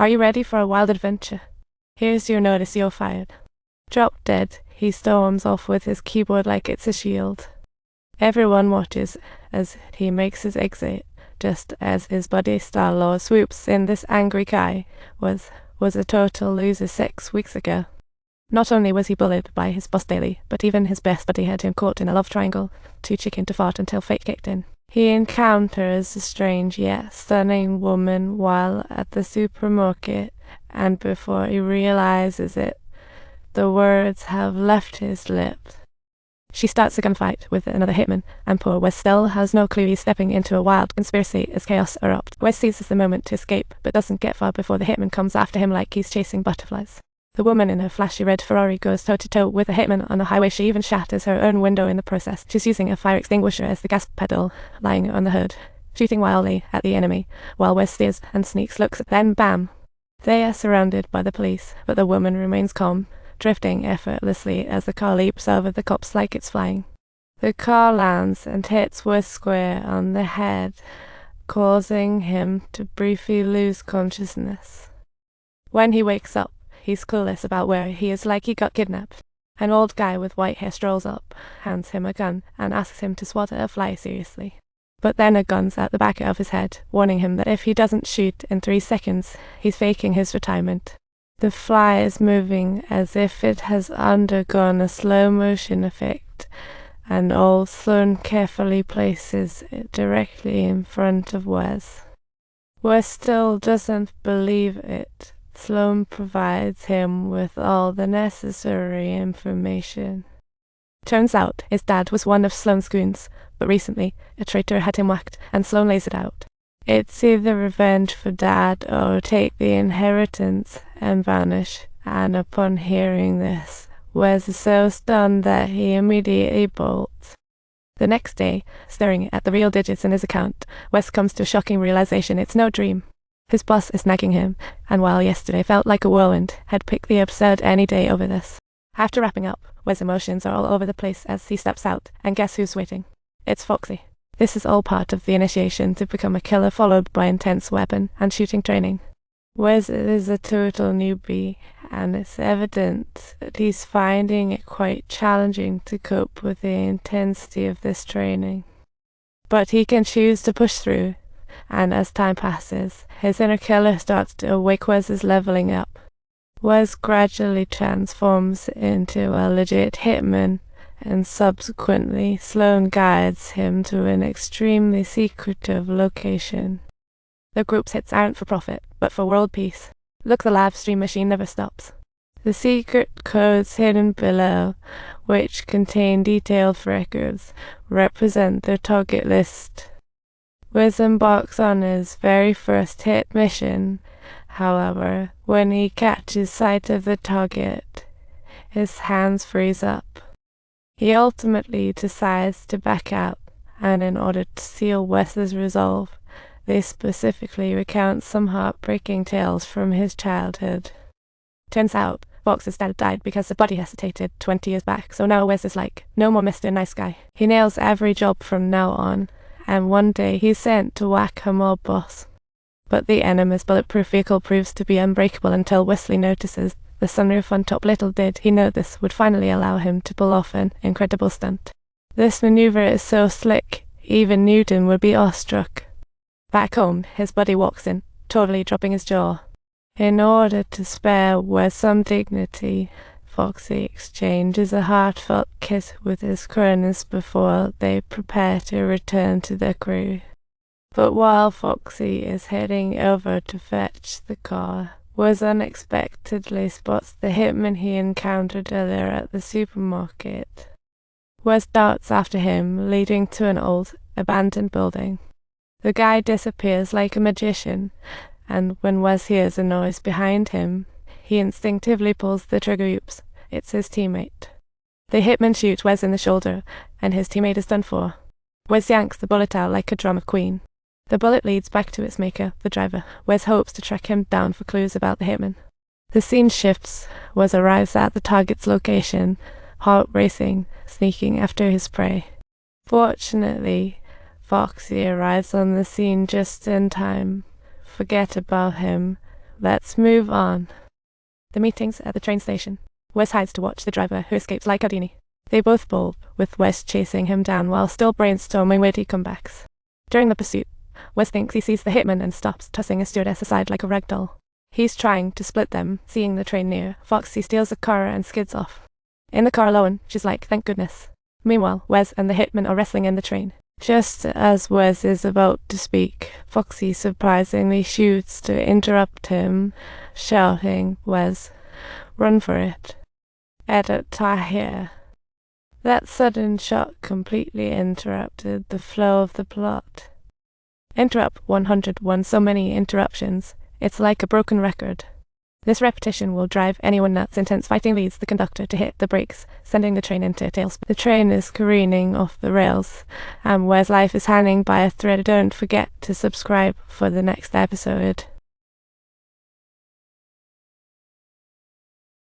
Are you ready for a wild adventure? Here's your notice, you're fired. Drop dead, he storms off with his keyboard like it's a shield. Everyone watches as he makes his exit, just as his buddy Star-Lord swoops in. This angry guy was a total loser 6 weeks ago. Not only was he bullied by his boss daily, but even his best buddy had him caught in a love triangle, too chicken to fart until fate kicked in. He encounters a strange yet stunning woman while at the supermarket, and before he realizes it, the words have left his lips. She starts a gunfight with another hitman, and poor Wes still has no clue he's stepping into a wild conspiracy as chaos erupts. Wes seizes the moment to escape, but doesn't get far before the hitman comes after him like he's chasing butterflies. The woman in her flashy red Ferrari goes toe-to-toe with a hitman on the highway. She even shatters her own window in the process. She's using a fire extinguisher as the gas pedal lying on the hood, shooting wildly at the enemy, while Wes steers and sneaks looks. Then bam! They are surrounded by the police, but the woman remains calm, drifting effortlessly as the car leaps over the cops like it's flying. The car lands and hits Wes square on the head, causing him to briefly lose consciousness. When he wakes up, he's clueless about where he is, like he got kidnapped. An old guy with white hair strolls up, hands him a gun, and asks him to swat at a fly seriously. But then a gun's at the back of his head, warning him that if he doesn't shoot in 3 seconds, he's faking his retirement. The fly is moving as if it has undergone a slow-motion effect, and old Sloan carefully places it directly in front of Wes. Wes still doesn't believe it. Sloan provides him with all the necessary information. Turns out his dad was one of Sloan's goons, but recently a traitor had him whacked, and Sloan lays it out. It's either revenge for Dad or take the inheritance and vanish, and upon hearing this, Wes is so stunned that he immediately bolts. The next day, staring at the real digits in his account, Wes comes to a shocking realization: it's no dream. His boss is nagging him, and while yesterday felt like a whirlwind, had picked the absurd any day over this. After wrapping up, Wes' emotions are all over the place as he steps out, and guess who's waiting? It's Foxy. This is all part of the initiation to become a killer, followed by intense weapon and shooting training. Wes is a total newbie, and it's evident that he's finding it quite challenging to cope with the intensity of this training. But he can choose to push through, and as time passes, his inner killer starts to awake. Wes is leveling up. Wes gradually transforms into a legit hitman, and subsequently Sloan guides him to an extremely secretive location. The group's hits aren't for profit, but for world peace. Look, the live stream machine never stops. The secret codes hidden below, which contain detailed records, represent their target list. Wes embarks on his very first hit mission. However, when he catches sight of the target, his hands freeze up. He ultimately decides to back out, and in order to seal Wes's resolve, they specifically recount some heartbreaking tales from his childhood. Turns out, Fox's dad died because the body hesitated 20 years back, so now Wes is like, no more Mr. Nice Guy. He nails every job from now on, and one day he's sent to whack a mob boss. But the enemy's bulletproof vehicle proves to be unbreakable until Wesley notices the sunroof on top. Little did he know this would finally allow him to pull off an incredible stunt. This maneuver is so slick, even Newton would be awestruck. Back home, his buddy walks in, totally dropping his jaw. In order to spare Wes some dignity, Foxy exchanges a heartfelt kiss with his cronies before they prepare to return to their crew. But while Foxy is heading over to fetch the car, Wes unexpectedly spots the hitman he encountered earlier at the supermarket. Wes darts after him, leading to an old, abandoned building. The guy disappears like a magician, and when Wes hears a noise behind him, he instinctively pulls the trigger. Oops, it's his teammate. The hitman shoots Wes in the shoulder, and his teammate is done for. Wes yanks the bullet out like a drama queen. The bullet leads back to its maker, the driver. Wes hopes to track him down for clues about the hitman. The scene shifts. Wes arrives at the target's location, heart racing, sneaking after his prey. Fortunately, Foxy arrives on the scene just in time. Forget about him. let's move on. The meeting's at the train station. Wes hides to watch the driver, who escapes like Houdini. They both bulb, with Wes chasing him down while still brainstorming witty comebacks. During the pursuit, Wes thinks he sees the hitman and stops, tossing a stewardess aside like a rag doll. He's trying to split them. Seeing the train near, Foxy steals a car and skids off. In the car alone, she's like, thank goodness. Meanwhile, Wes and the hitman are wrestling in the train. Just as Wes is about to speak, Foxy surprisingly shoots to interrupt him, shouting, Wes, run for it. Edit here. That sudden shot completely interrupted the flow of the plot. Interrupt 101, so many interruptions. It's like a broken record. This repetition will drive anyone nuts. Intense fighting leads the conductor to hit the brakes, sending the train into a tailspin. The train is careening off the rails, and Wes' life is hanging by a thread. Don't forget to subscribe for the next episode.